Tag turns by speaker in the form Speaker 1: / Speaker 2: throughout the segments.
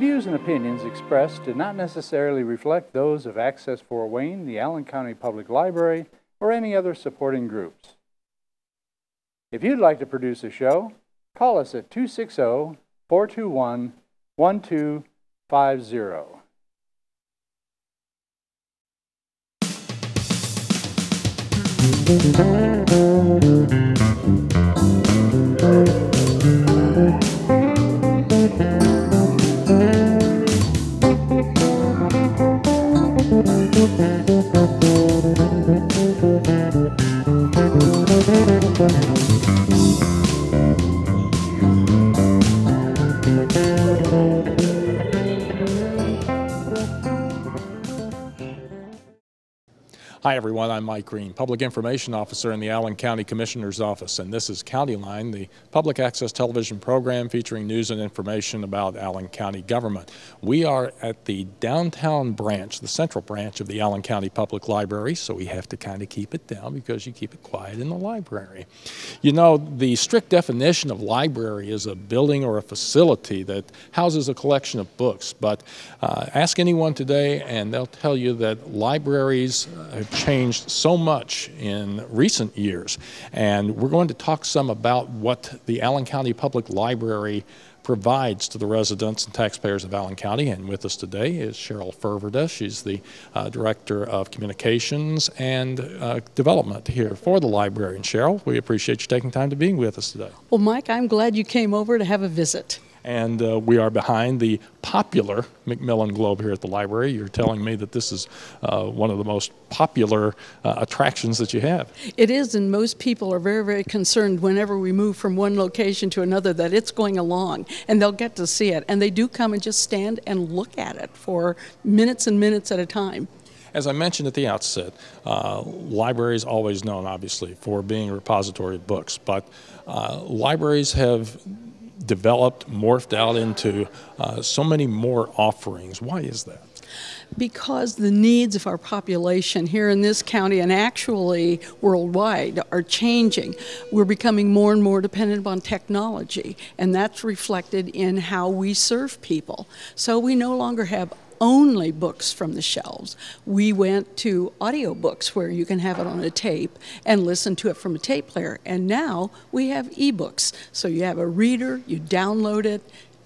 Speaker 1: views and opinions expressed do not necessarily reflect those of Access Fort Wayne, the Allen County Public Library, or any other supporting groups. If you'd like to produce a show, call us at 260-421-1250.
Speaker 2: Hi everyone, I'm Mike Green, Public Information Officer in the Allen County Commissioner's Office, and this is Countyline, the public access television program featuring news and information about Allen County government. We are at the downtown branch, the central branch of the Allen County Public Library, so we have to kind of keep it down because you keep it quiet in the library. You know, the strict definition of library is a building or a facility that houses a collection of books, but ask anyone today and they'll tell you that libraries have changed so much in recent years, and we're going to talk some about what the Allen County Public Library provides to the residents and taxpayers of Allen County. And with us today is Cheryl Ferverda. She's the Director of Communications and Development here for the library. And Cheryl, we appreciate you taking time to be with us today.
Speaker 3: Well, Mike, I'm glad you came over to have a visit.
Speaker 2: And we are behind the popular Macmillan Globe here at the library. You're telling me that this is one of the most popular attractions that you have.
Speaker 3: It is, and most people are very, very concerned whenever we move from one location to another that it's going along, and they'll get to see it. And they do come and just stand and look at it for minutes and minutes at a time.
Speaker 2: As I mentioned at the outset, libraries always known, obviously, for being a repository of books, but libraries have developed, morphed out into so many more offerings. Why is that?
Speaker 3: Because the needs of our population here in this county and actually worldwide are changing. We're becoming more and more dependent upon technology, and that's reflected in how we serve people. So we no longer have only books from the shelves. We went to audiobooks where you can have it on a tape and listen to it from a tape player. And now we have ebooks. So you have a reader, you download it,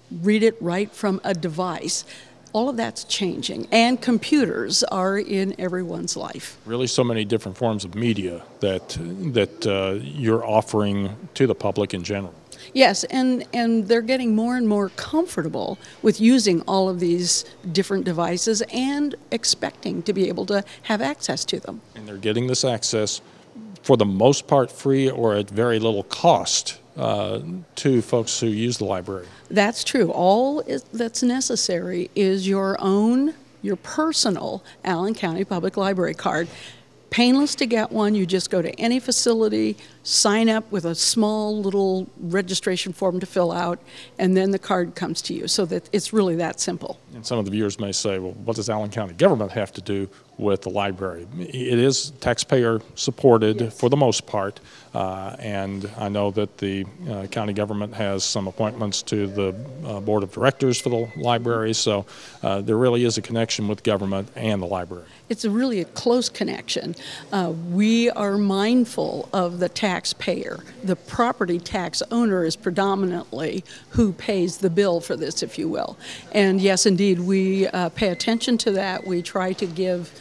Speaker 3: read it right from a device. All of that's changing, and computers are in everyone's life.
Speaker 2: Really so many different forms of media that you're offering to the public in general.
Speaker 3: Yes, and they're getting more and more comfortable with using all of these different devices and expecting to be able to have access to them. And
Speaker 2: they're getting this access for the most part free or at very little cost to folks who use the library.
Speaker 3: That's true. All that's necessary is your personal Allen County Public Library card. Painless to get one. You just go to any facility, sign up with a small little registration form to fill out, and then the card comes to you. So that it's really that simple.
Speaker 2: And some of the viewers may say, well, what does Allen County government have to do with the library? It is taxpayer supported, yes, for the most part, and I know that the county government has some appointments to the board of directors for the library, so there really is a connection with government and the library.
Speaker 3: It's really a close connection. We are mindful of the taxpayer. The property tax owner is predominantly who pays the bill for this, if you will. And yes, indeed, we pay attention to that. We try to give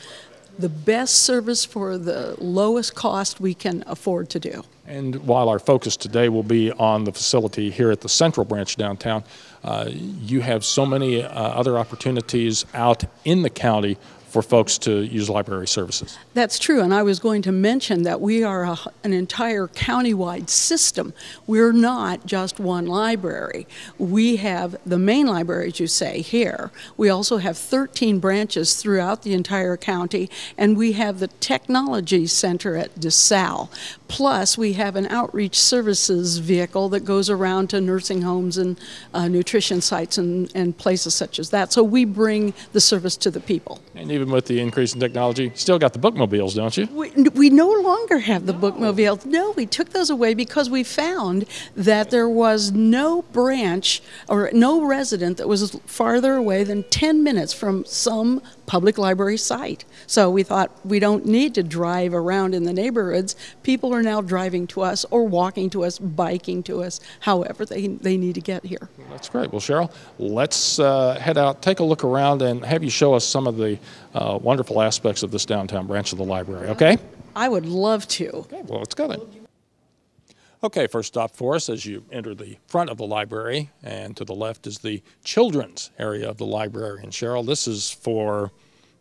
Speaker 3: the best service for the lowest cost we can afford to do.
Speaker 2: And while our focus today will be on the facility here at the Central Branch downtown, you have so many other opportunities out in the county for folks to use library services.
Speaker 3: That's true, and I was going to mention that we are an entire county-wide system. We're not just one library. We have the main library, as you say, here. We also have 13 branches throughout the entire county, and we have the technology center at DeSalle. Plus, we have an outreach services vehicle that goes around to nursing homes and nutrition sites and places such as that. So we bring the service to the people.
Speaker 2: And even even with the increase in technology, still got the bookmobiles, don't you?
Speaker 3: We no longer have the bookmobiles. No, we took those away because we found that there was no branch or no resident that was farther away than 10 minutes from some public library site. So we thought we don't need to drive around in the neighborhoods. People are now driving to us or walking to us, biking to us, however they need to get here.
Speaker 2: That's great. Well, Cheryl, let's head out, take a look around, and have you show us some of the wonderful aspects of this downtown branch of the library, okay?
Speaker 3: I would love to.
Speaker 2: Okay, well, let's go then. Okay, first stop for us as you enter the front of the library, and to the left is the children's area of the library. And Cheryl, this is for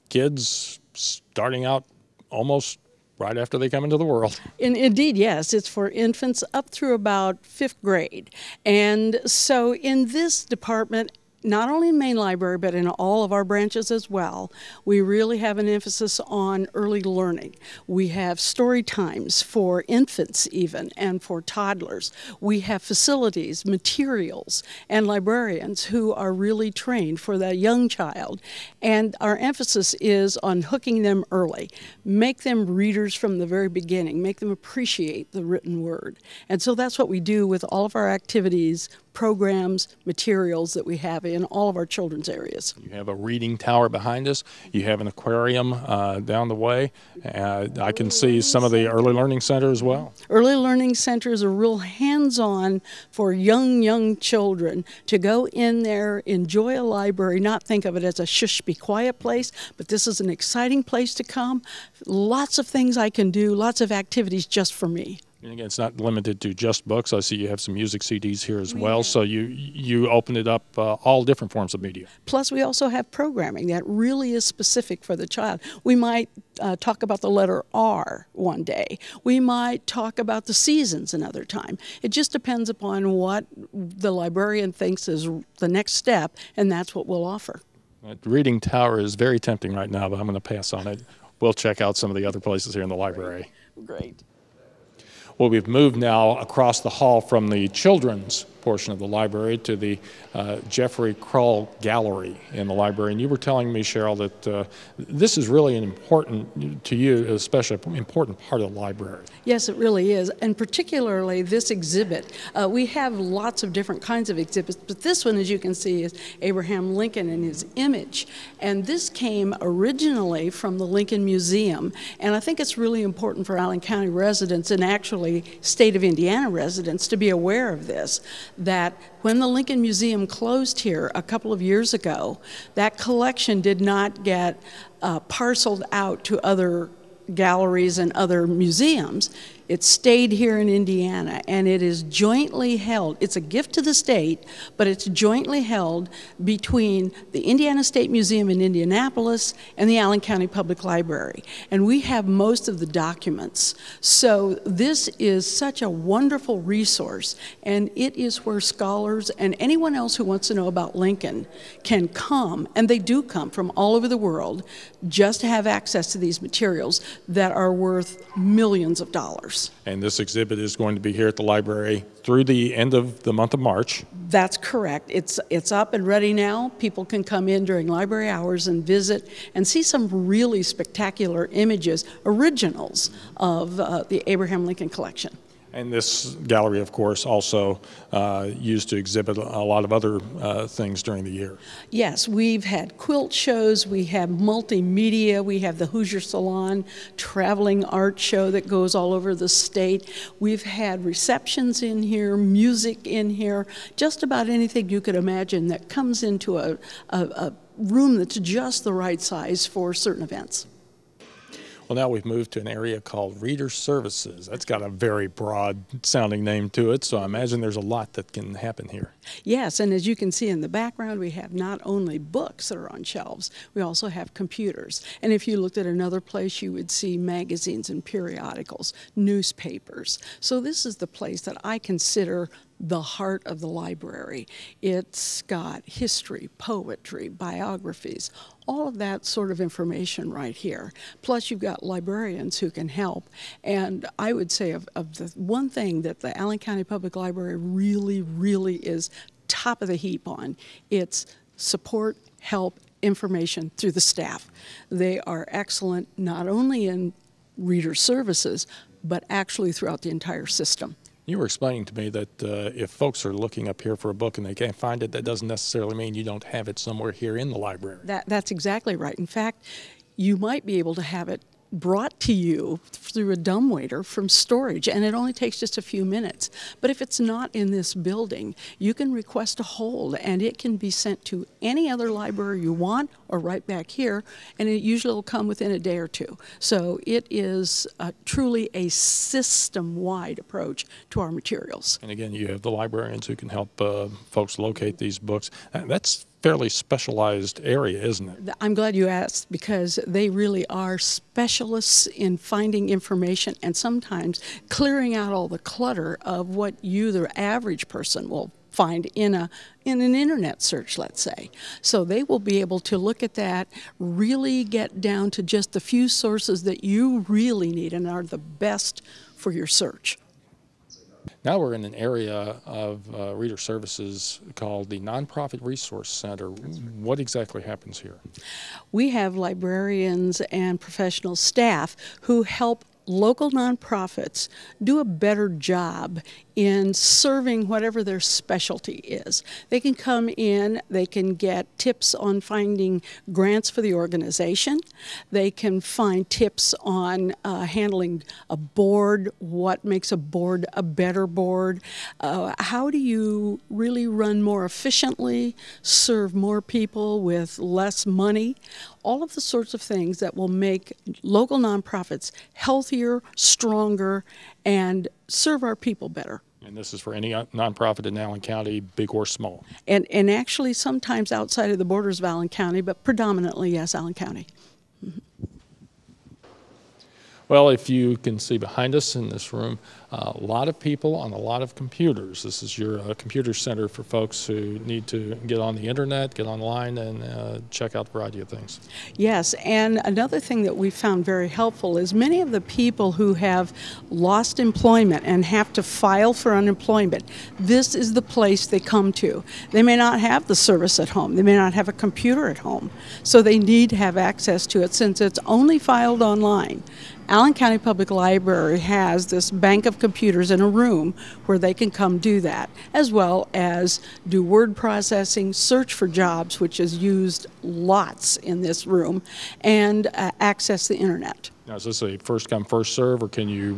Speaker 2: kids starting out almost right after they come into the world.
Speaker 3: Indeed, yes. It's for infants up through about 5th grade. And so in this department, not only in main library, but in all of our branches as well, we really have an emphasis on early learning. We have story times for infants even, and for toddlers. We have facilities, materials, and librarians who are really trained for that young child. And our emphasis is on hooking them early. Make them readers from the very beginning. Make them appreciate the written word. And so that's what we do with all of our activities, programs, materials that we have in all of our children's areas.
Speaker 2: You have a reading tower behind us. You have an aquarium down the way. I can see some of the early learning center as well.
Speaker 3: Early learning center is a real hands-on for young children to go in there, enjoy a library, not think of it as a shush, be quiet place, but this is an exciting place to come. Lots of things I can do, lots of activities just for me.
Speaker 2: And again, it's not limited to just books. I see you have some music CDs here as well, so you open it up all different forms of media.
Speaker 3: Plus, we also have programming that really is specific for the child. We might talk about the letter R one day. We might talk about the seasons another time. It just depends upon what the librarian thinks is the next step, and that's what we'll offer.
Speaker 2: That reading tower is very tempting right now, but I'm going to pass on it. We'll check out some of the other places here in the library.
Speaker 3: Great.
Speaker 2: Well, we've moved now across the hall from the children's portion of the library to the Jeffrey Krull Gallery in the library. And you were telling me, Cheryl, that this is really an important, to you, especially an important part of the library.
Speaker 3: Yes, it really is, and particularly this exhibit. We have lots of different kinds of exhibits, but this one, as you can see, is Abraham Lincoln and his image. And this came originally from the Lincoln Museum, and I think it's really important for Allen County residents and actually state of Indiana residents to be aware of this, that when the Lincoln Museum closed here a couple of years ago, that collection did not get parceled out to other galleries and other museums. It stayed here in Indiana, and it is jointly held. It's a gift to the state, but it's jointly held between the Indiana State Museum in Indianapolis and the Allen County Public Library. And we have most of the documents. So this is such a wonderful resource, and it is where scholars and anyone else who wants to know about Lincoln can come, and they do come from all over the world, just to have access to these materials that are worth millions of dollars.
Speaker 2: And this exhibit is going to be here at the library through the end of the month of March.
Speaker 3: That's correct. It's up and ready now. People can come in during library hours and visit and see some really spectacular images, originals of the Abraham Lincoln collection.
Speaker 2: And this gallery, of course, also used to exhibit a lot of other things during the year.
Speaker 3: Yes, we've had quilt shows, we have multimedia, we have the Hoosier Salon traveling art show that goes all over the state. We've had receptions in here, music in here, just about anything you could imagine that comes into a room that's just the right size for certain events.
Speaker 2: Well, now we've moved to an area called Reader Services. That's got a very broad-sounding name to it, so I imagine there's a lot that can happen here.
Speaker 3: Yes, and as you can see in the background, we have not only books that are on shelves, we also have computers. And if you looked at another place, you would see magazines and periodicals, newspapers. So this is the place that I consider the heart of the library. It's got history, poetry, biographies, all of that sort of information right here. Plus you've got librarians who can help. And I would say of the one thing that the Allen County Public Library really is top of the heap on, it's support, help, information through the staff. They are excellent not only in reader services, but actually throughout the entire system.
Speaker 2: You were explaining to me that if folks are looking up here for a book and they can't find it, that doesn't necessarily mean you don't have it somewhere here in the library.
Speaker 3: That's exactly right. In fact, you might be able to have it brought to you through a dumbwaiter from storage, and it only takes just a few minutes. But if it's not in this building, you can request a hold, and it can be sent to any other library you want or right back here, and it usually will come within a day or two. So it is truly a system-wide approach to our materials.
Speaker 2: And again, you have the librarians who can help folks locate these books. That's fairly specialized area, isn't it?
Speaker 3: I'm glad you asked, because they really are specialists in finding information and sometimes clearing out all the clutter of what you, the average person, will find in an internet search, let's say. So they will be able to look at that, really get down to just the few sources that you really need and are the best for your search.
Speaker 2: Now we're in an area of reader services called the Nonprofit Resource Center. What exactly happens here?
Speaker 3: We have librarians and professional staff who help local nonprofits do a better job in serving whatever their specialty is. They can come in, they can get tips on finding grants for the organization, they can find tips on handling a board, what makes a board a better board, how do you really run more efficiently, serve more people with less money, all of the sorts of things that will make local nonprofits healthier, stronger, and serve our people better.
Speaker 2: And this is for any nonprofit in Allen County, big or small.
Speaker 3: And actually sometimes outside of the borders of Allen County, but predominantly, yes, Allen County. Mm-hmm.
Speaker 2: Well, if you can see behind us in this room, a lot of people on a lot of computers. This is your computer center for folks who need to get on the internet, get online, and check out a variety of things.
Speaker 3: Yes, and another thing that we found very helpful is many of the people who have lost employment and have to file for unemployment, this is the place they come to. They may not have the service at home. They may not have a computer at home. So they need to have access to it since it's only filed online. Allen County Public Library has this bank of computers in a room where they can come do that, as well as do word processing, search for jobs, which is used lots in this room, and access the internet.
Speaker 2: Now, is this a first come, first serve, or can you,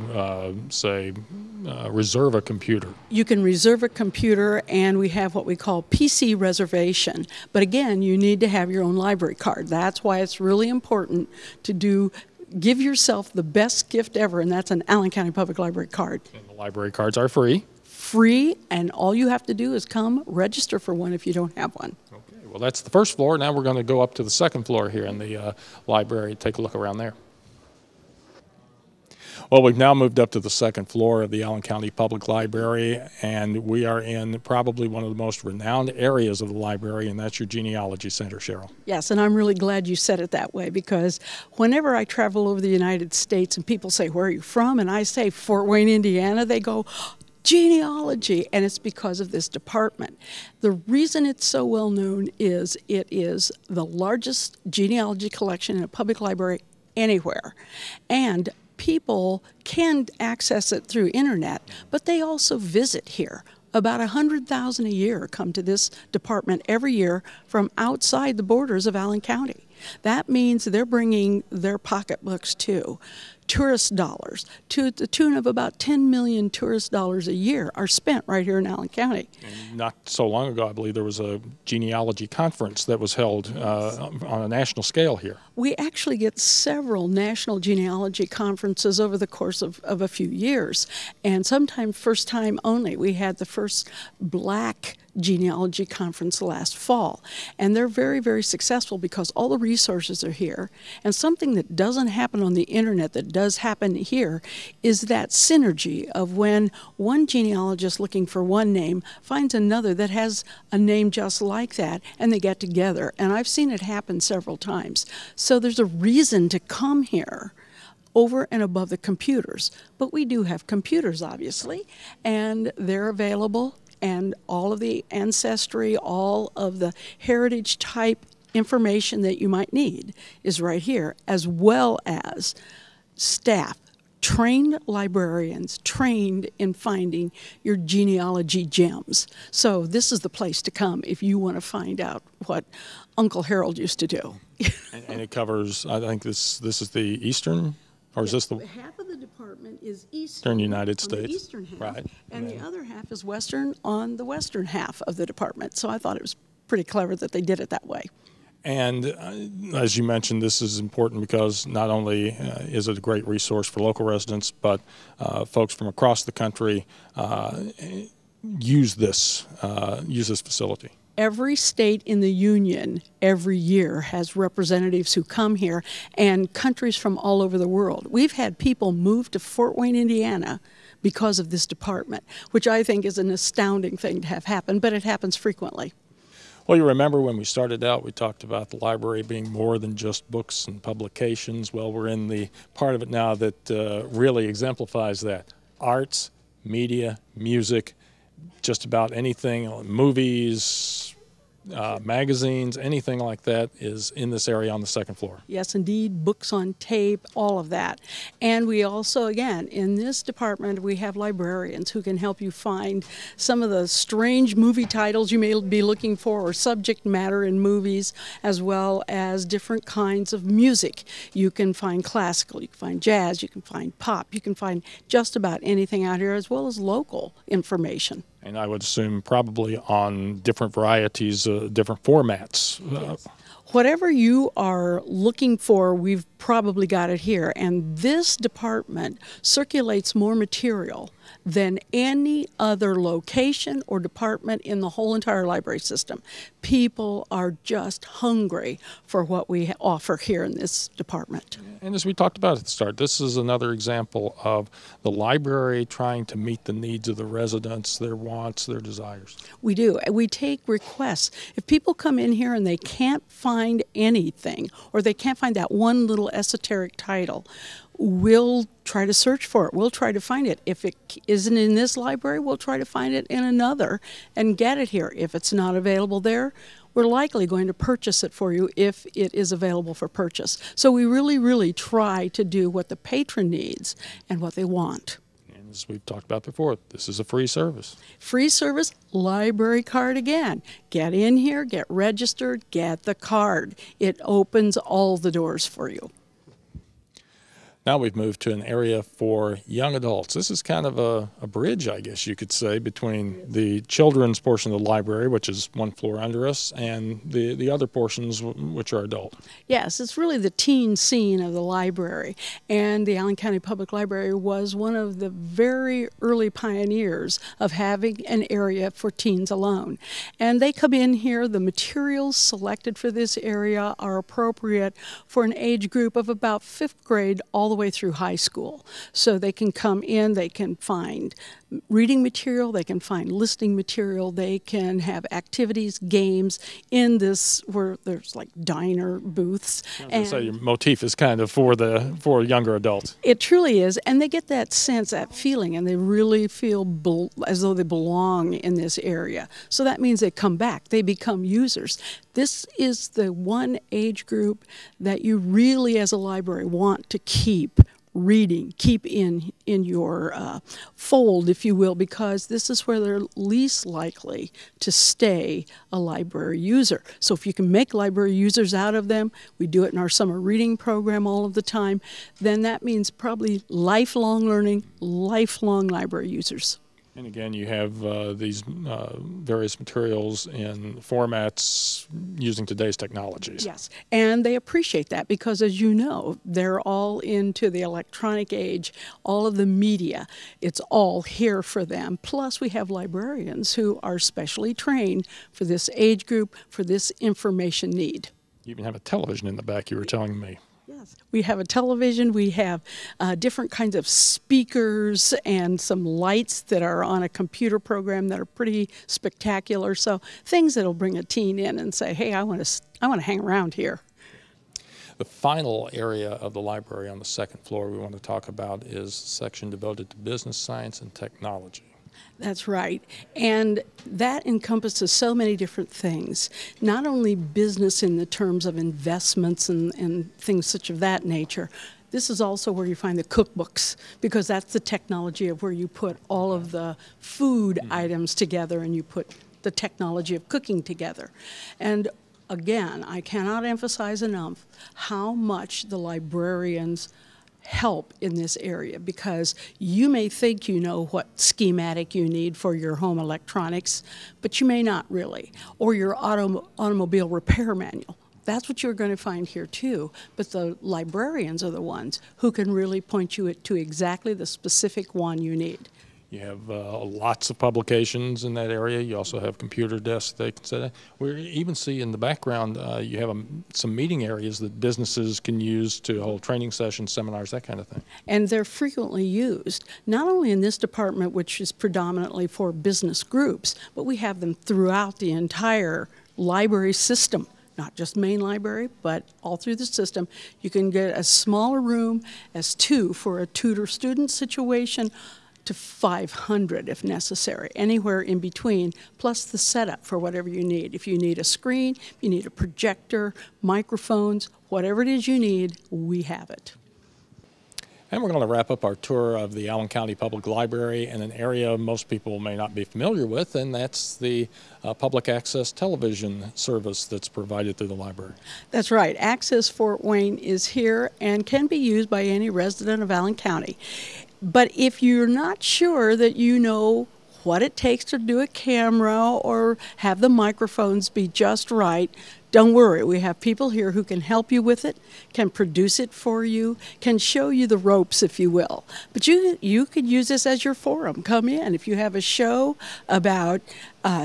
Speaker 2: reserve a computer?
Speaker 3: You can reserve a computer, and we have what we call PC reservation. But again, you need to have your own library card. That's why it's really important to give yourself the best gift ever, and that's an Allen County Public Library card.
Speaker 2: And the library cards are free.
Speaker 3: Free, and all you have to do is come register for one if you don't have one.
Speaker 2: Okay, well, that's the first floor. Now we're going to go up to the second floor here in the library, take a look around there. Well, we've now moved up to the second floor of the Allen County Public Library, and we are in probably one of the most renowned areas of the library, and that's your genealogy center, Cheryl.
Speaker 3: Yes, and I'm really glad you said it that way, because whenever I travel over the United States and people say, "Where are you from?" and I say Fort Wayne, Indiana, they go, genealogy, and it's because of this department. The reason it's so well known is it is the largest genealogy collection in a public library anywhere, and people can access it through internet, but they also visit here. About 100,000 a year come to this department every year from outside the borders of Allen County. That means they're bringing their pocketbooks too. Tourist dollars, to the tune of about 10 million tourist dollars a year, are spent right here in Allen County.
Speaker 2: And not so long ago, I believe there was a genealogy conference that was held on a national scale here.
Speaker 3: We actually get several national genealogy conferences over the course of a few years, and sometimes first time only. We had the first Black genealogy conference last fall, and they're very, very successful because all the resources are here. And something that doesn't happen on the internet that does happen here is that synergy of when one genealogist looking for one name finds another that has a name just like that, and they get together. And I've seen it happen several times. So there's a reason to come here over and above the computers. But we do have computers, obviously, and they're available. And all of the ancestry, all of the heritage type information that you might need is right here, as well as staff, trained librarians, trained in finding your genealogy gems. So this is the place to come if you want to find out what Uncle Harold used to do.
Speaker 2: And it covers, I think this is the eastern, or is this the
Speaker 3: half of the department is eastern
Speaker 2: United
Speaker 3: on the
Speaker 2: States?
Speaker 3: eastern half,
Speaker 2: Right.
Speaker 3: and the other half is western on the western half of the department. So I thought it was pretty clever that they did it that way.
Speaker 2: And as you mentioned, this is important because not only is it a great resource for local residents, but folks from across the country use this facility.
Speaker 3: Every state in the union every year has representatives who come here, and countries from all over the world. We've had people move to Fort Wayne, Indiana because of this department, which I think is an astounding thing to have happen, but it happens frequently.
Speaker 2: Well, you remember when we started out, we talked about the library being more than just books and publications. Well, we're in the part of it now that really exemplifies that. Arts, media, music, just about anything, movies, magazines, anything like that is in this area on the second floor.
Speaker 3: Yes, indeed, books on tape, all of that. And we also, again, in this department, we have librarians who can help you find some of the strange movie titles you may be looking for, or subject matter in movies, as well as different kinds of music. You can find classical, you can find jazz, you can find pop, you can find just about anything out here, as well as local information.
Speaker 2: And I would assume probably on different varieties, different formats.
Speaker 3: Yes. Whatever you are looking for, we've probably got it here. And this department circulates more material than any other location or department in the whole entire library system. People are just hungry for what we offer here in this department.
Speaker 2: And as we talked about at the start, this is another example of the library trying to meet the needs of the residents, their wants, their desires.
Speaker 3: We do. We take requests. If people come in here and they can't find anything, or they can't find that one little esoteric title, we'll try to search for it. We'll try to find it. If it isn't in this library, we'll try to find it in another and get it here. If it's not available there, we're likely going to purchase it for you if it is available for purchase. So we really, really try to do what the patron needs and what they want.
Speaker 2: And as we've talked about before, this is a free service.
Speaker 3: Free service, library card again. Get in here, get registered, get the card. It opens all the doors for you.
Speaker 2: Now we've moved to an area for young adults. This is kind of a bridge, I guess you could say, between the children's portion of the library, which is one floor under us, and the other portions which are adult.
Speaker 3: Yes, it's really the teen scene of the library. And the Allen County Public Library was one of the very early pioneers of having an area for teens alone. And they come in here, the materials selected for this area are appropriate for an age group of about 5th grade all the way through high school. So they can come in, they can find reading material, they can find listening material, they can have activities, games in this where there's like diner booths.
Speaker 2: So your motif is kind of for younger adults.
Speaker 3: It truly is, and they get that sense, that feeling, and they really feel as though they belong in this area. So that means they come back, they become users. This is the one age group that you really, as a library, want to keep reading, keep in your fold, if you will, because this is where they're least likely to stay a library user. So if you can make library users out of them, we do it in our summer reading program all of the time, then that means probably lifelong learning, lifelong library users.
Speaker 2: And again, you have these various materials in formats using today's technologies.
Speaker 3: Yes, and they appreciate that because, as you know, they're all into the electronic age, all of the media. It's all here for them. Plus, we have librarians who are specially trained for this age group, for this information need.
Speaker 2: You even have a television in the back, you were telling me.
Speaker 3: Yes, we have a television, we have different kinds of speakers and some lights that are on a computer program that are pretty spectacular. So things that'll bring a teen in and say, hey, I want to hang around here.
Speaker 2: The final area of the library on the second floor we want to talk about is a section devoted to business science and technology.
Speaker 3: That's right. And that encompasses so many different things. Not only business in the terms of investments and things such of that nature. This is also where you find the cookbooks, because that's the technology of where you put all of the food items together and you put the technology of cooking together. And again, I cannot emphasize enough how much the librarians help in this area, because you may think you know what schematic you need for your home electronics, but you may not really, or your automobile repair manual. That's what you're going to find here too, but the librarians are the ones who can really point you to exactly the specific one you need.
Speaker 2: You have lots of publications in that area. You also have computer desks they can set up. We even see in the background you have some meeting areas that businesses can use to hold training sessions, seminars, that kind of thing.
Speaker 3: And they're frequently used, not only in this department, which is predominantly for business groups, but we have them throughout the entire library system. Not just main library, but all through the system. You can get a smaller room as 2 for a tutor-student situation, to 500 if necessary, anywhere in between, plus the setup for whatever you need. If you need a screen, if you need a projector, microphones, whatever it is you need, we have it.
Speaker 2: And we're going to wrap up our tour of the Allen County Public Library in an area most people may not be familiar with, and that's the public access television service that's provided through the library.
Speaker 3: That's right. Access Fort Wayne is here and can be used by any resident of Allen County. But if you're not sure that you know what it takes to do a camera or have the microphones be just right, don't worry. We have people here who can help you with it, can produce it for you, can show you the ropes, if you will. But you could use this as your forum. Come in. If you have a show about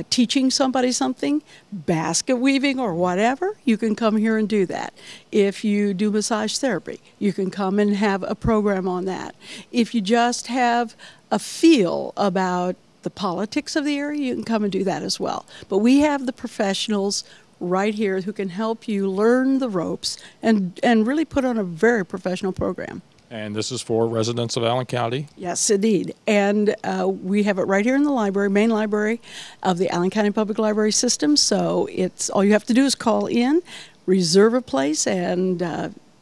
Speaker 3: teaching somebody something, basket weaving or whatever, you can come here and do that. If you do massage therapy, you can come and have a program on that. If you just have a feel about the politics of the area, you can come and do that as well. But we have the professionals right here who can help you learn the ropes and really put on a very professional program.
Speaker 2: And this is for residents of Allen County?
Speaker 3: Yes, indeed. And we have it right here in the library, main library of the Allen County Public Library System. So it's all you have to do is call in, reserve a place, and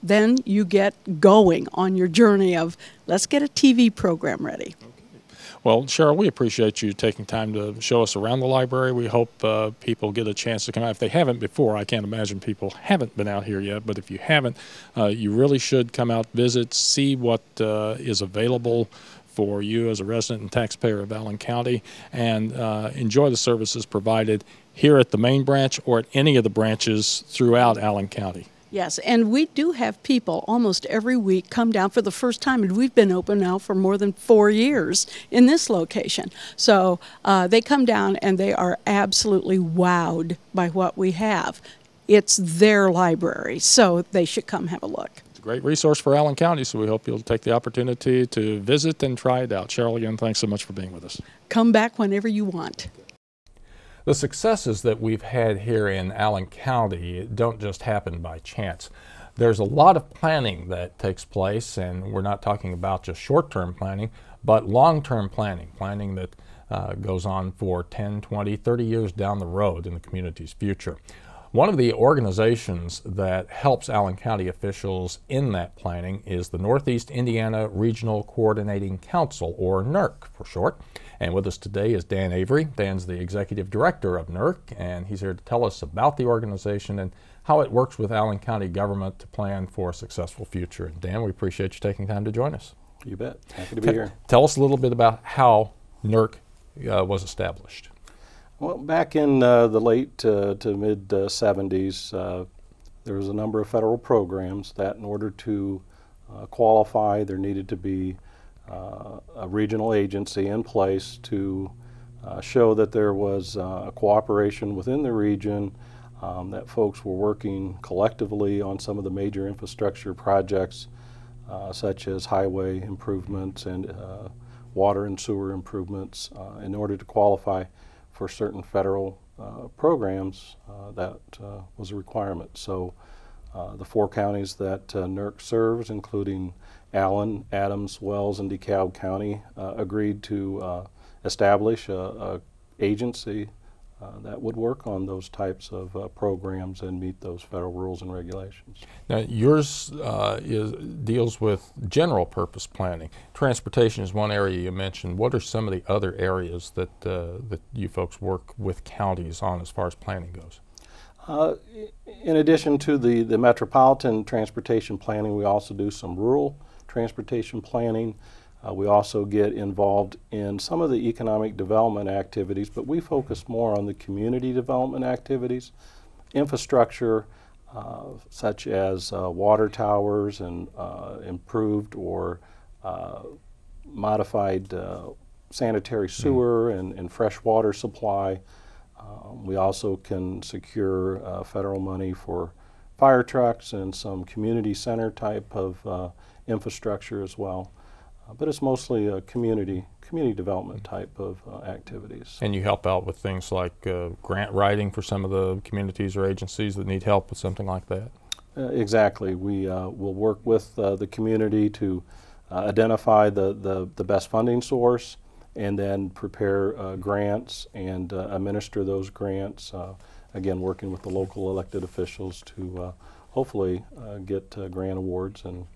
Speaker 3: then you get going on your journey of let's get a TV program ready.
Speaker 2: Well, Cheryl, we appreciate you taking time to show us around the library. We hope people get a chance to come out. If they haven't before, I can't imagine people haven't been out here yet, but if you haven't, you really should come out, visit, see what is available for you as a resident and taxpayer of Allen County, and enjoy the services provided here at the main branch or at any of the branches throughout Allen County.
Speaker 3: Yes, and we do have people almost every week come down for the first time, and we've been open now for more than 4 years in this location. So they come down and they are absolutely wowed by what we have. It's their library, so they should come have a look.
Speaker 2: It's a great resource for Allen County, so we hope you'll take the opportunity to visit and try it out. Cheryl, again, thanks so much for being with us.
Speaker 3: Come back whenever you want.
Speaker 2: The successes that we've had here in Allen County don't just happen by chance. There's a lot of planning that takes place, and we're not talking about just short-term planning, but long-term planning, planning that goes on for 10, 20, 30 years down the road in the community's future. One of the organizations that helps Allen County officials in that planning is the Northeast Indiana Regional Coordinating Council, or NERC for short. And with us today is Dan Avery. Dan's the executive director of NERC, and he's here to tell us about the organization and how it works with Allen County government to plan for a successful future. And Dan, we appreciate you taking time to join us.
Speaker 4: You bet. Happy to be here.
Speaker 2: Tell us a little bit about how NERC was established.
Speaker 4: Well, back in the late to mid 70s, there was a number of federal programs that in order to qualify, there needed to be a regional agency in place to show that there was a cooperation within the region, that folks were working collectively on some of the major infrastructure projects, such as highway improvements and water and sewer improvements, in order to qualify for certain federal programs. That was a requirement. So the 4 counties that NERC serves, including Allen, Adams, Wells, and DeKalb County, agreed to establish a agency that would work on those types of programs and meet those federal rules and regulations.
Speaker 2: Now, yours deals with general purpose planning. Transportation is one area you mentioned. What are some of the other areas that that you folks work with counties on as far as planning goes?
Speaker 4: In addition to the metropolitan transportation planning, we also do some rural transportation planning. We also get involved in some of the economic development activities, but we focus more on the community development activities, infrastructure such as water towers and improved or modified sanitary sewer and fresh water supply. We also can secure federal money for fire trucks and some community center type of infrastructure as well. But it's mostly a community development type of activities.
Speaker 2: And you help out with things like grant writing for some of the communities or agencies that need help with something like that?
Speaker 4: Exactly. We will work with the community to identify the best funding source and then prepare grants and administer those grants. Again, working with the local elected officials to hopefully get grant awards and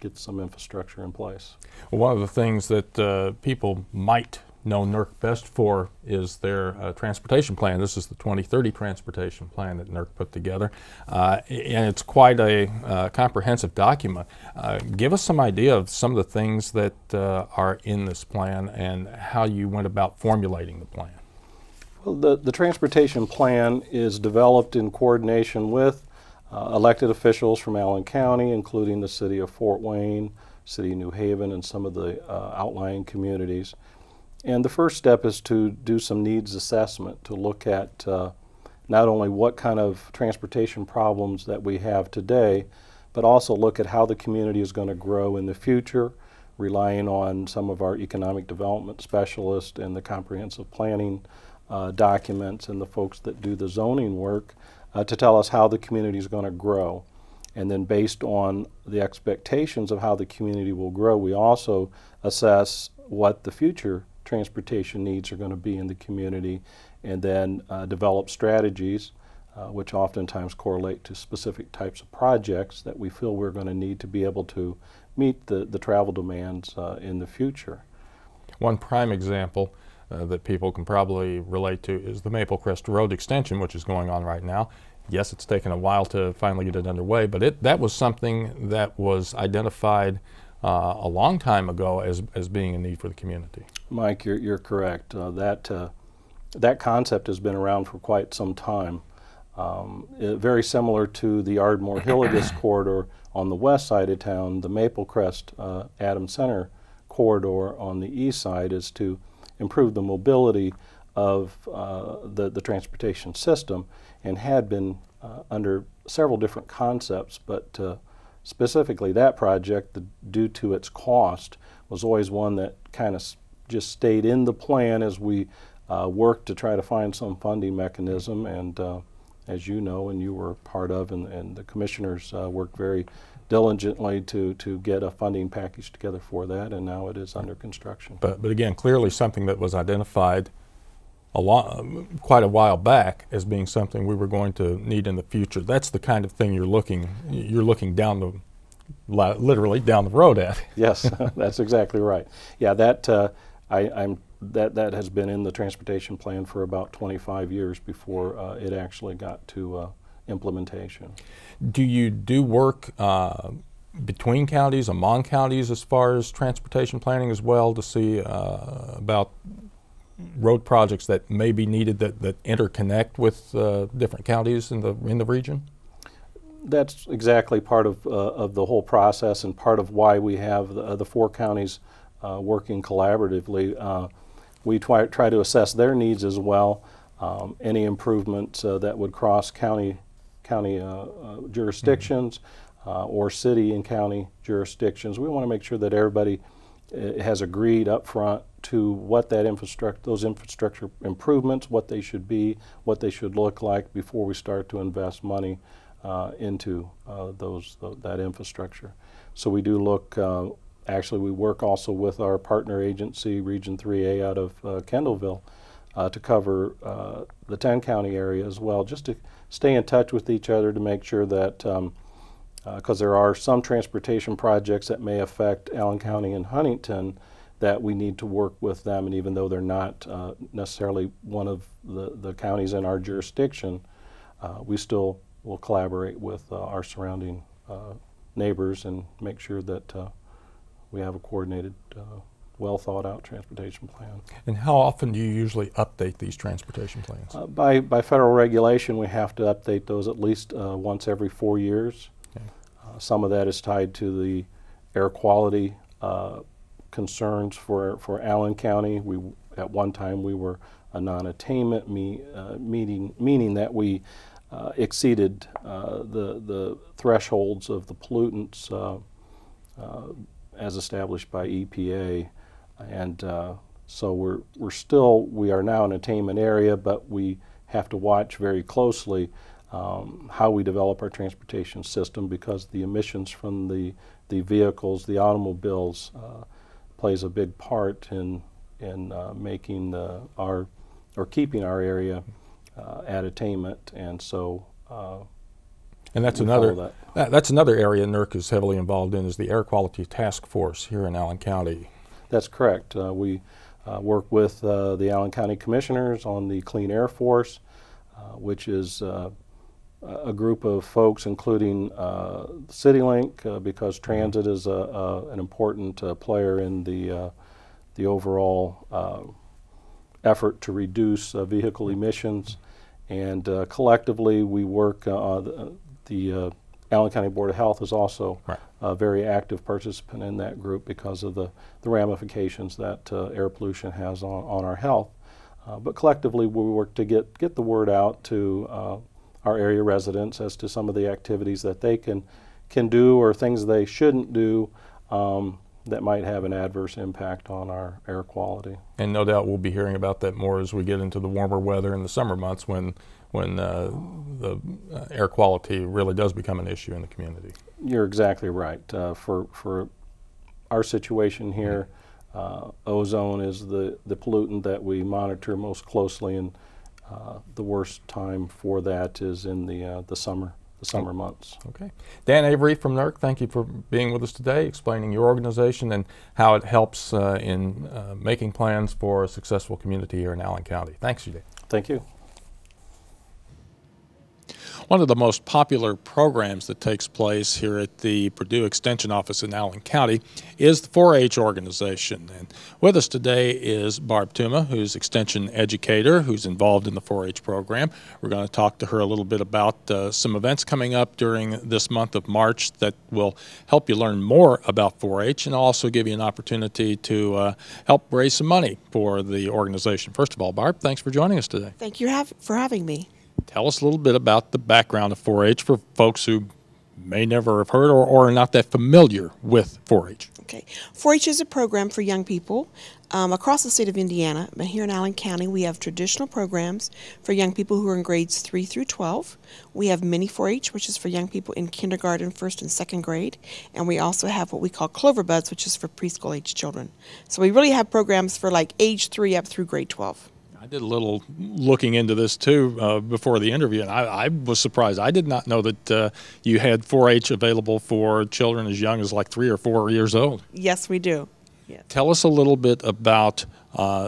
Speaker 4: get some infrastructure in place.
Speaker 2: Well, one of the things that people might know NERC best for is their transportation plan. This is the 2030 transportation plan that NERC put together, and it's quite a comprehensive document. Give us some idea of some of the things that are in this plan and how you went about formulating the plan.
Speaker 4: Well, the transportation plan is developed in coordination with elected officials from Allen County, including the city of Fort Wayne, city of New Haven, and some of the outlying communities. And the first step is to do some needs assessment, to look at not only what kind of transportation problems that we have today, but also look at how the community is going to grow in the future, relying on some of our economic development specialists and the comprehensive planning documents and the folks that do the zoning work to tell us how the community is going to grow. And then based on the expectations of how the community will grow, we also assess what the future transportation needs are going to be in the community, and then develop strategies which oftentimes correlate to specific types of projects that we feel we're going to need to be able to meet the travel demands in the future.
Speaker 2: One prime example that people can probably relate to is the Maple Crest Road extension, which is going on right now. Yes, it's taken a while to finally get it underway, but that was something that was identified a long time ago as being a need for the community.
Speaker 4: Mike, you're correct. That concept has been around for quite some time. Very similar to the Ardmore-Hillegas corridor on the west side of town, the Maple Crest Adams Center corridor on the east side is to improve the mobility of the transportation system, and had been under several different concepts, but specifically that project, due to its cost, was always one that kind of just stayed in the plan as we worked to try to find some funding mechanism. And as you know, and you were part of, and the commissioners worked very diligently to get a funding package together for that, and now it is under construction.
Speaker 2: But again, clearly something that was identified quite a while back as being something we were going to need in the future. That's the kind of thing you're looking down literally down the road at.
Speaker 4: Yes, that's exactly right. Yeah, that has been in the transportation plan for about 25 years before it actually got to implementation.
Speaker 2: Do you do work between counties, among counties, as far as transportation planning as well, to see about road projects that may be needed that interconnect with different counties in the region?
Speaker 4: That's exactly part of the whole process, and part of why we have the four counties working collaboratively. We try to assess their needs as well. Any improvements that would cross county jurisdictions or city and county jurisdictions. We want to make sure that everybody has agreed up front to what those infrastructure improvements, what they should be, what they should look like before we start to invest money into that infrastructure. So we do look Actually, we work also with our partner agency, Region 3A out of Kendallville, to cover the 10-county area as well, just to stay in touch with each other to make sure that, because there are some transportation projects that may affect Allen County and Huntington, that we need to work with them, and even though they're not necessarily one of the counties in our jurisdiction, we still will collaborate with our surrounding neighbors and make sure that we have a coordinated, well thought out transportation plan.
Speaker 2: And how often do you usually update these transportation plans?
Speaker 4: By federal regulation, we have to update those at least once every 4 years.
Speaker 2: Okay.
Speaker 4: Some of that is tied to the air quality concerns for Allen County. At one time we were a non-attainment meaning that we exceeded the thresholds of the pollutants as established by EPA, and so we are now an attainment area, but we have to watch very closely how we develop our transportation system, because the emissions from the vehicles, the automobiles, plays a big part in making keeping our area at attainment, and so.
Speaker 2: And that's another area NERC is heavily involved in, is the Air Quality Task Force here in Allen County.
Speaker 4: That's correct. We work with the Allen County Commissioners on the Clean Air Force, which is a group of folks including CityLink, because transit is an important player in the overall effort to reduce vehicle emissions. And collectively we work, the Allen County Board of Health is also a very active participant in that group because of the ramifications that air pollution has on our health. But collectively we work to get the word out to our area residents as to some of the activities that they can do, or things they shouldn't do that might have an adverse impact on our air quality. And
Speaker 2: no doubt we'll be hearing about that more as we get into the warmer weather in the summer months, when the air quality really does become an issue in the community. You're
Speaker 4: exactly right. For our situation here, ozone is the pollutant that we monitor most closely, and the worst time for that is in the summer months.
Speaker 2: Okay. Dan Avery from NERC, thank you for being with us today, explaining your organization and how it helps in making plans for a successful community here in Allen County. Thanks, Dan.
Speaker 4: Thank you.
Speaker 2: One of the most popular programs that takes place here at the Purdue Extension Office in Allen County is the 4-H organization. And with us today is Barb Tuma, who's Extension educator, who's involved in the 4-H program. We're going to talk to her a little bit about some events coming up during this month of March that will help you learn more about 4-H, and also give you an opportunity to help raise some money for the organization. First of all, Barb, thanks for joining us today.
Speaker 5: Thank you for having me.
Speaker 2: Tell us a little bit about the background of 4-H for folks who may never have heard or are not that familiar with 4-H.
Speaker 5: Okay. 4-H is a program for young people across the state of Indiana, but here in Allen County we have traditional programs for young people who are in grades 3 through 12. We have mini 4-H, which is for young people in kindergarten, 1st and 2nd grade, and we also have what we call Clover Buds, which is for preschool age children. So we really have programs for like age 3 up through grade 12.
Speaker 2: I did a little looking into this too before the interview, and I was surprised. I did not know that you had 4-H available for children as young as like 3 or 4 years old.
Speaker 5: Yes, we do. Yes.
Speaker 2: Tell us a little bit about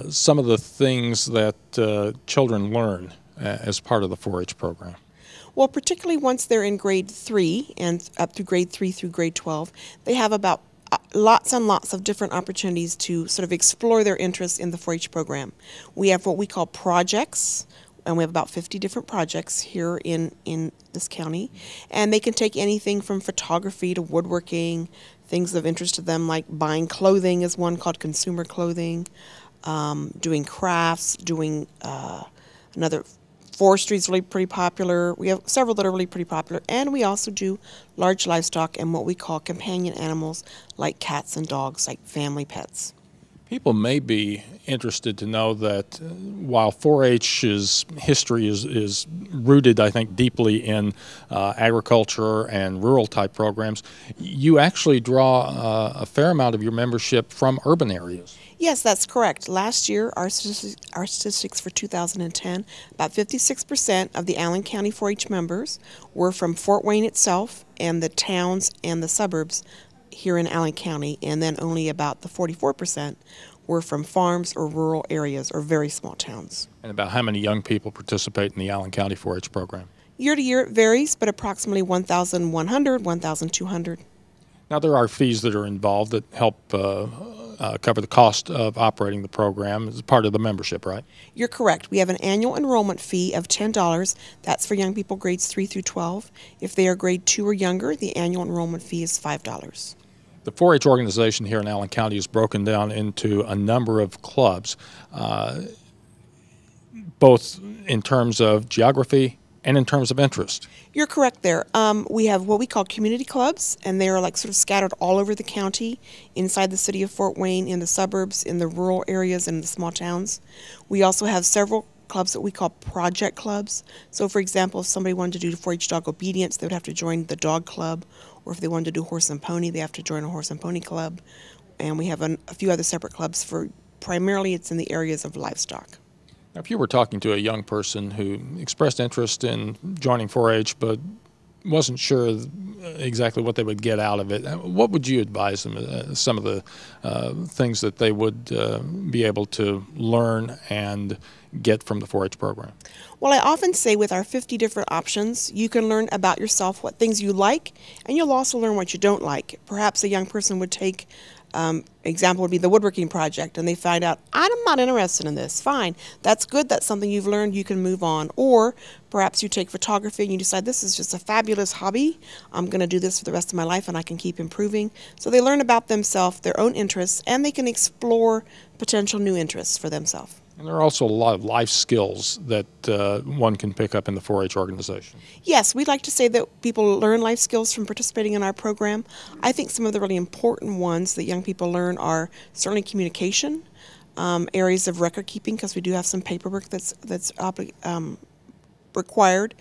Speaker 2: some of the things that children learn as part of the 4-H program.
Speaker 5: Well, particularly once they're in grade 3 and up through grade 3 through grade 12, they have about lots and lots of different opportunities to sort of explore their interests in the 4-H program. We have what we call projects, and we have about 50 different projects here in this county, and they can take anything from photography to woodworking, things of interest to them like buying clothing is one called consumer clothing, doing crafts, doing another. Forestry is really pretty popular. We have several that are really pretty popular, and we also do large livestock and what we call companion animals like cats and dogs, like family pets.
Speaker 2: People may be interested to know that while 4-H's history is rooted, I think, deeply in agriculture and rural type programs, you actually draw a fair amount of your membership from urban areas.
Speaker 5: Yes, that's correct. Last year, our statistics for 2010, about 56% of the Allen County 4-H members were from Fort Wayne itself and the towns and the suburbs here in Allen County, and then only about the 44% were from farms or rural areas or very small towns.
Speaker 2: And about how many young people participate in the Allen County 4-H program?
Speaker 5: Year to year it varies, but approximately 1,100, 1,200.
Speaker 2: Now, there are fees that are involved that help cover the cost of operating the program as part of the membership, right?
Speaker 5: You're correct. We have an annual enrollment fee of $10. That's for young people grades 3 through 12. If they are grade 2 or younger, the annual enrollment fee is $5.
Speaker 2: The 4-H organization here in Allen County is broken down into a number of clubs, both in terms of geography and in terms of interest.
Speaker 5: You're correct there. We have what we call community clubs, and they are like sort of scattered all over the county, inside the city of Fort Wayne, in the suburbs, in the rural areas, and in the small towns. We also have several clubs that we call project clubs. So, for example, if somebody wanted to do 4-H dog obedience, they would have to join the dog club, or if they wanted to do horse and pony, they have to join a horse and pony club. And we have a few other separate clubs for, primarily it's in the areas of livestock.
Speaker 2: Now, if you were talking to a young person who expressed interest in joining 4-H but wasn't sure exactly what they would get out of it, what would you advise them, some of the things that they would be able to learn and get from the 4-H program?
Speaker 5: Well, I often say with our 50 different options, you can learn about yourself, what things you like, and you'll also learn what you don't like. Perhaps a young person would take, example would be the woodworking project, and they find out, I'm not interested in this. Fine, that's good, that's something you've learned, you can move on. Or perhaps you take photography and you decide this is just a fabulous hobby, I'm going to do this for the rest of my life and I can keep improving. So they learn about themselves, their own interests, and they can explore potential new interests for themselves.
Speaker 2: And there are also a lot of life skills that one can pick up in the 4-H organization.
Speaker 5: Yes, we'd like to say that people learn life skills from participating in our program. I think some of the really important ones that young people learn are certainly communication, areas of record keeping, because we do have some paperwork that's required.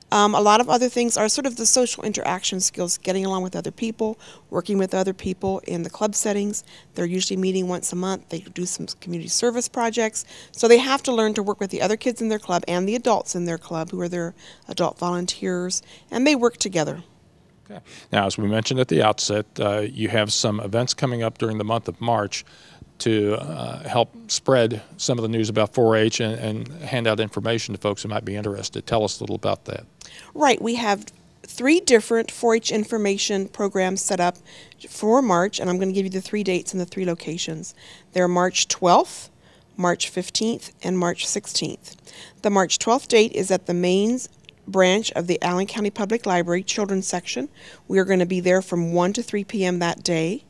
Speaker 5: A lot of other things are sort of the social interaction skills, getting along with other people, working with other people in the club settings. They're usually meeting once a month. They do some community service projects. So they have to learn to work with the other kids in their club and the adults in their club who are their adult volunteers, and they work together.
Speaker 2: Okay. Now, as we mentioned at the outset, you have some events coming up during the month of March to help spread some of the news about 4-H and hand out information to folks who might be interested. Tell us a little about that.
Speaker 5: Right. We have 3 different 4-H information programs set up for March, and I'm going to give you the 3 dates and the 3 locations. They're March 12th, March 15th, and March 16th. The March 12th date is at the main branch of the Allen County Public Library Children's Section. We are going to be there from 1 to 3 p.m. that day.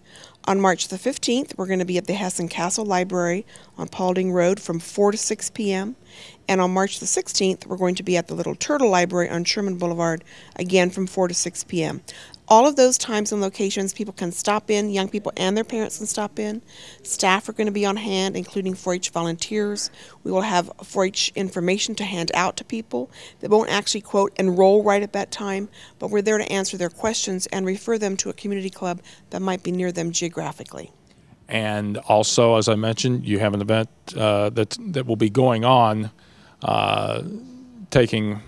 Speaker 5: On March the 15th, we're going to be at the Hessen Castle Library on Paulding Road from 4 to 6 p.m. And on March the 16th, we're going to be at the Little Turtle Library on Sherman Boulevard, again from 4 to 6 p.m. All of those times and locations, people can stop in, young people and their parents can stop in. Staff are going to be on hand, including 4-H volunteers. We will have 4-H information to hand out to people. They won't actually, quote, enroll right at that time, but we're there to answer their questions and refer them to a community club that might be near them geographically.
Speaker 2: And also, as I mentioned, you have an event that will be going on taking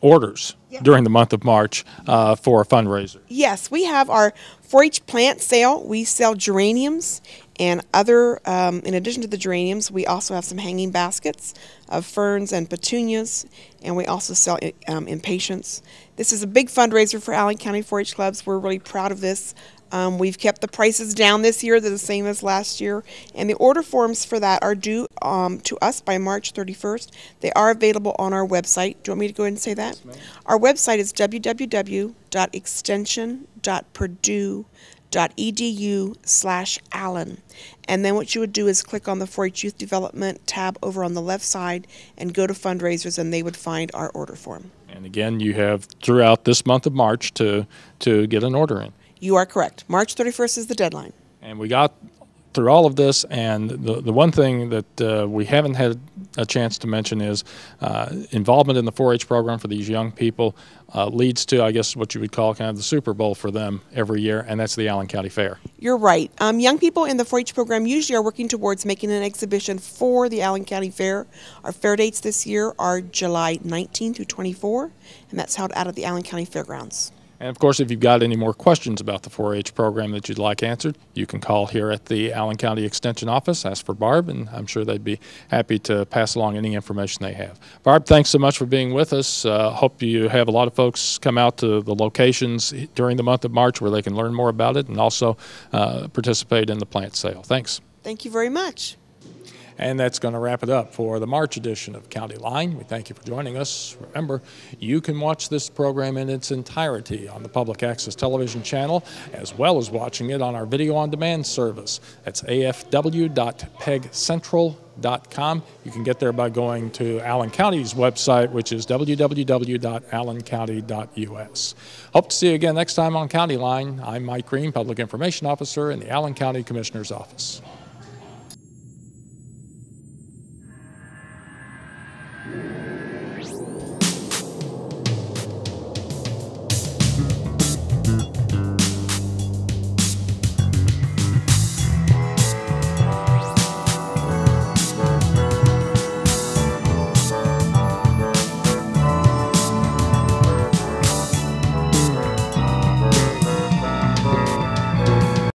Speaker 2: orders during the month of March for a fundraiser.
Speaker 5: Yes, we have our 4-H plant sale. We sell geraniums and other, in addition to the geraniums, we also have some hanging baskets of ferns and petunias, and we also sell impatiens. This is a big fundraiser for Allen County 4-H clubs. We're really proud of this. We've kept the prices down this year. They're the same as last year. And the order forms for that are due to us by March 31st. They are available on our website. Do you want me to go ahead and say that? Yes, our website is www.extension.purdue.edu/Allen. And then what you would do is click on the 4-H Youth Development tab over on the left side and go to fundraisers, and they would find our order form.
Speaker 2: And again, you have throughout this month of March to get an order in.
Speaker 5: You are correct. March 31st is the deadline.
Speaker 2: And we got through all of this, and the one thing that we haven't had a chance to mention is involvement in the 4-H program for these young people leads to, I guess, what you would call kind of the Super Bowl for them every year, and that's the Allen County Fair.
Speaker 5: You're right. Young people in the 4-H program usually are working towards making an exhibition for the Allen County Fair. Our fair dates this year are July 19 through 24, and that's held out at the Allen County Fairgrounds.
Speaker 2: And of course, if you've got any more questions about the 4-H program that you'd like answered, you can call here at the Allen County Extension Office, ask for Barb, and I'm sure they'd be happy to pass along any information they have. Barb, thanks so much for being with us. Hope you have a lot of folks come out to the locations during the month of March where they can learn more about it and also participate in the plant sale. Thanks.
Speaker 5: Thank you very much.
Speaker 2: And that's going to wrap it up for the March edition of County Line. We thank you for joining us. Remember, you can watch this program in its entirety on the Public Access Television channel, as well as watching it on our video on demand service. That's afw.pegcentral.com. You can get there by going to Allen County's website, which is www.allencounty.us. Hope to see you again next time on County Line. I'm Mike Green, Public Information Officer in the Allen County Commissioner's Office.